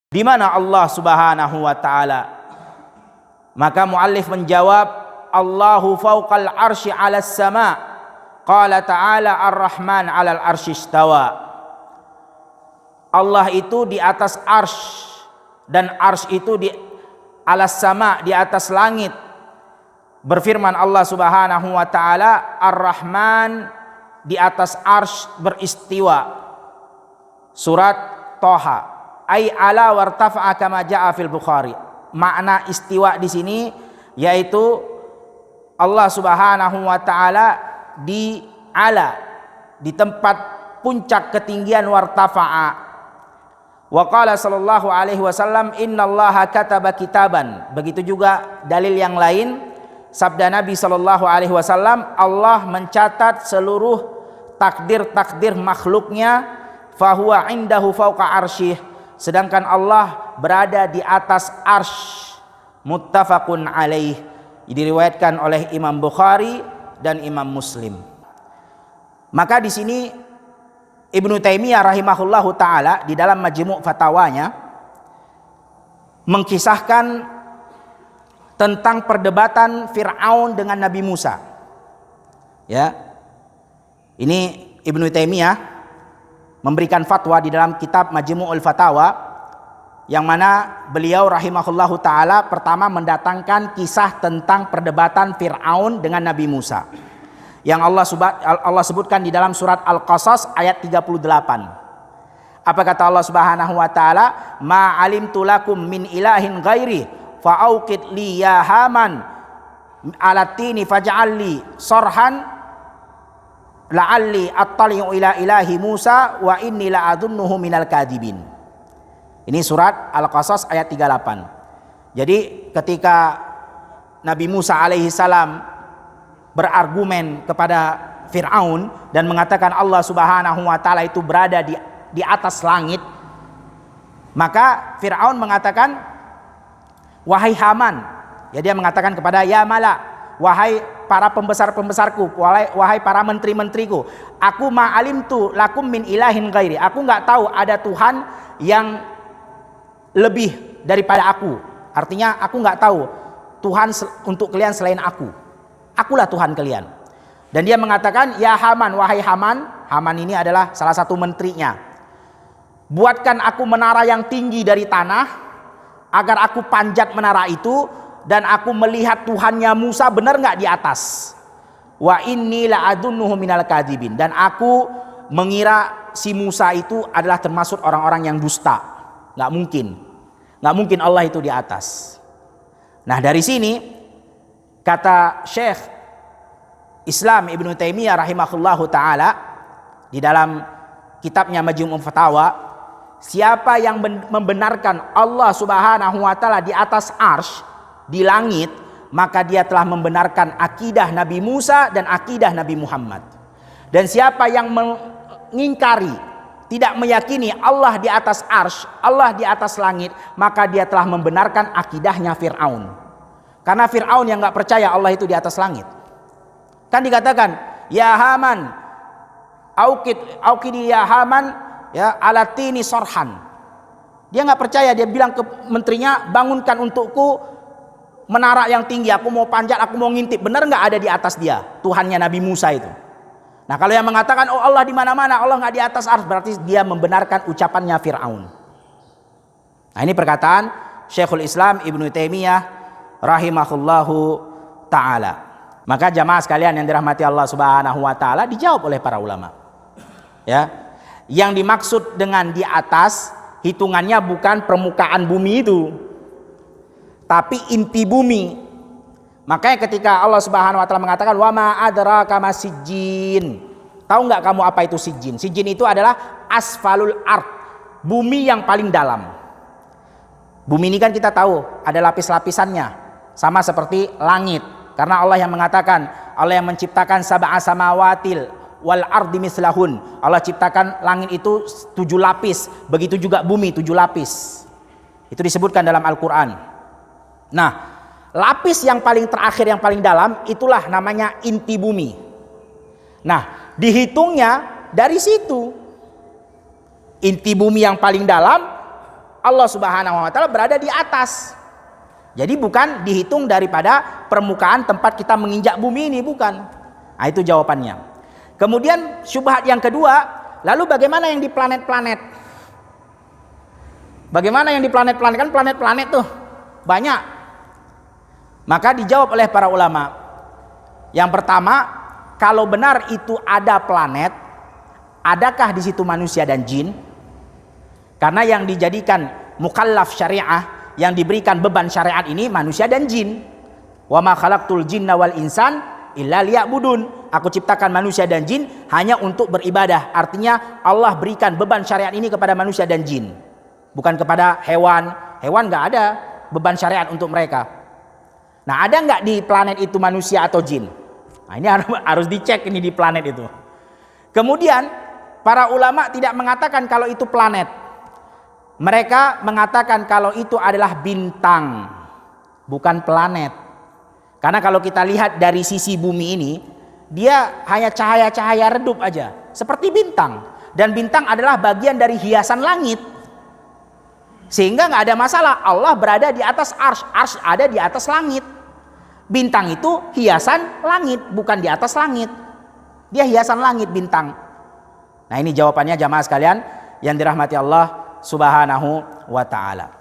Di mana Allah Subhanahu wa taala? Maka muallif menjawab, Allahu fawqal arsy 'alas sama. Qala ta'ala Ar-Rahman 'alal arsy istawa. Allah itu di atas arsy, dan arsy itu di alas sama, di atas langit. Berfirman Allah Subhanahu wa taala, Ar-Rahman di atas arsy beristiwa. Surat Thaha. Ai ala wartafa'a kama jaa fil Bukhari. Makna istiwa di sini yaitu Allah Subhanahu wa taala di ala, di tempat puncak ketinggian, wartafa'a. Wa qala sallallahu alaihi wasallam, innallaha kataba kitaban. Begitu juga dalil yang lain, sabda Nabi sallallahu alaihi wasallam, Allah mencatat seluruh takdir-takdir makhluknya, fahuwa indahu fawqa arsyih. Sedangkan Allah berada di atas arsy. Muttafaqun alaih. Diriwayatkan oleh Imam Bukhari dan Imam Muslim. Maka di sini Ibnu Taimiyah rahimahullahu taala di dalam Majmu' Fatawanya mengkisahkan tentang perdebatan Fir'aun dengan Nabi Musa. Ya. Ini Ibnu Taimiyah memberikan fatwa di dalam kitab Majmu'ul Fatawa, yang mana beliau rahimahullahu taala pertama mendatangkan kisah tentang perdebatan Fir'aun dengan Nabi Musa yang Allah sebutkan di dalam surat Al-Qasas ayat 38. Apa kata Allah Subhanahu wa taala? Ma alimtu lakum min ilahin ghairi fa'auqid li ya Haman alatini faj'al li sarhan la'alli attali'u ila ilahi Musa wa inni la'adunnuhu minal kadibin. Ini surat Al-Qasas ayat 38. Jadi ketika Nabi Musa alaihi salam berargumen kepada Fir'aun dan mengatakan Allah Subhanahu wa taala itu berada di atas langit, maka Fir'aun mengatakan, wahai Haman, ya, dia mengatakan kepada ya Mala, wahai para pembesar-pembesarku, wahai para menteri-menteriku, aku ma'alimtu lakum min ilahin ghairi. Aku enggak tahu ada Tuhan yang lebih daripada aku. Artinya aku enggak tahu Tuhan untuk kalian selain aku. Akulah Tuhan kalian. Dan dia mengatakan, ya Haman, wahai Haman. Haman ini adalah salah satu menterinya. Buatkan aku menara yang tinggi dari tanah, agar aku panjat menara itu dan aku melihat Tuhannya Musa benar nggak di atas. Wa inni la'adunnuhu minal kadibin. Dan aku mengira si Musa itu adalah termasuk orang-orang yang dusta. Nggak mungkin Allah itu di atas. Nah, dari sini kata Syekh Islam Ibnu Taimiyah rahimahullahu taala di dalam kitabnya Majmu' Fatawa, siapa yang membenarkan Allah Subhanahu wa taala di atas arsy, di langit, maka dia telah membenarkan akidah Nabi Musa dan akidah Nabi Muhammad. Dan siapa yang mengingkari, tidak meyakini Allah di atas arsy, Allah di atas langit, maka dia telah membenarkan akidahnya Fir'aun. Karena Fir'aun yang gak percaya Allah itu di atas langit. Kan dikatakan, ya Haman, aukidi ya Haman, ya alatini sorhan. Dia gak percaya, dia bilang ke menterinya, bangunkan untukku menara yang tinggi, aku mau panjat, aku mau ngintip. Benar nggak ada di atas dia Tuhannya Nabi Musa itu? Nah, kalau yang mengatakan oh Allah di mana-mana, Allah nggak di atas arsy, berarti dia membenarkan ucapannya Fir'aun. Nah, ini perkataan Syekhul Islam Ibnu Taimiyah rahimahullahu taala. Maka jamaah sekalian yang dirahmati Allah Subhanahu wa taala, dijawab oleh para ulama. Ya. Yang dimaksud dengan di atas hitungannya bukan permukaan bumi itu, tapi inti bumi. Makanya ketika Allah Subhanahu wa taala mengatakan wa ma adraka masijjin. Tahu nggak kamu apa itu sijjin? Sijjin itu adalah asfalul ard, bumi yang paling dalam. Bumi ini kan kita tahu ada lapis-lapisannya, sama seperti langit. Karena Allah yang mengatakan, Allah yang menciptakan sab'a samawatil wal ardi mislahun. Allah ciptakan langit itu 7 lapis, begitu juga bumi 7 lapis. Itu disebutkan dalam Al-Qur'an. Nah, lapis yang paling terakhir, yang paling dalam, itulah namanya inti bumi. Nah, dihitungnya dari situ. Inti bumi yang paling dalam, Allah Subhanahu wa taala berada di atas. Jadi bukan dihitung daripada permukaan tempat kita menginjak bumi ini, bukan. Nah, itu jawabannya. Kemudian syubhat yang kedua, lalu bagaimana yang di planet-planet? Bagaimana yang di planet-planet? Kan planet-planet tuh banyak. Maka dijawab oleh para ulama. Yang pertama, kalau benar itu ada planet, adakah di situ manusia dan jin? Karena yang dijadikan mukallaf syariah, yang diberikan beban syariat ini manusia dan jin. Wa ma khalaqtul jinna wal insan illa liya'budun. Aku ciptakan manusia dan jin hanya untuk beribadah. Artinya Allah berikan beban syariat ini kepada manusia dan jin, bukan kepada hewan. Hewan nggak ada beban syariat untuk mereka. Nah, ada nggak di planet itu manusia atau jin? Nah, ini harus dicek ini di planet itu. Kemudian para ulama tidak mengatakan kalau itu planet. Mereka mengatakan kalau itu adalah bintang, bukan planet. Karena kalau kita lihat dari sisi bumi ini, dia hanya cahaya-cahaya redup aja, seperti bintang. Dan bintang adalah bagian dari hiasan langit. Sehingga nggak ada masalah, Allah berada di atas arsy, arsy ada di atas langit. Bintang itu hiasan langit, bukan di atas langit. Dia hiasan langit, bintang. Nah, ini jawabannya jamaah sekalian yang dirahmati Allah Subhanahu wa ta'ala.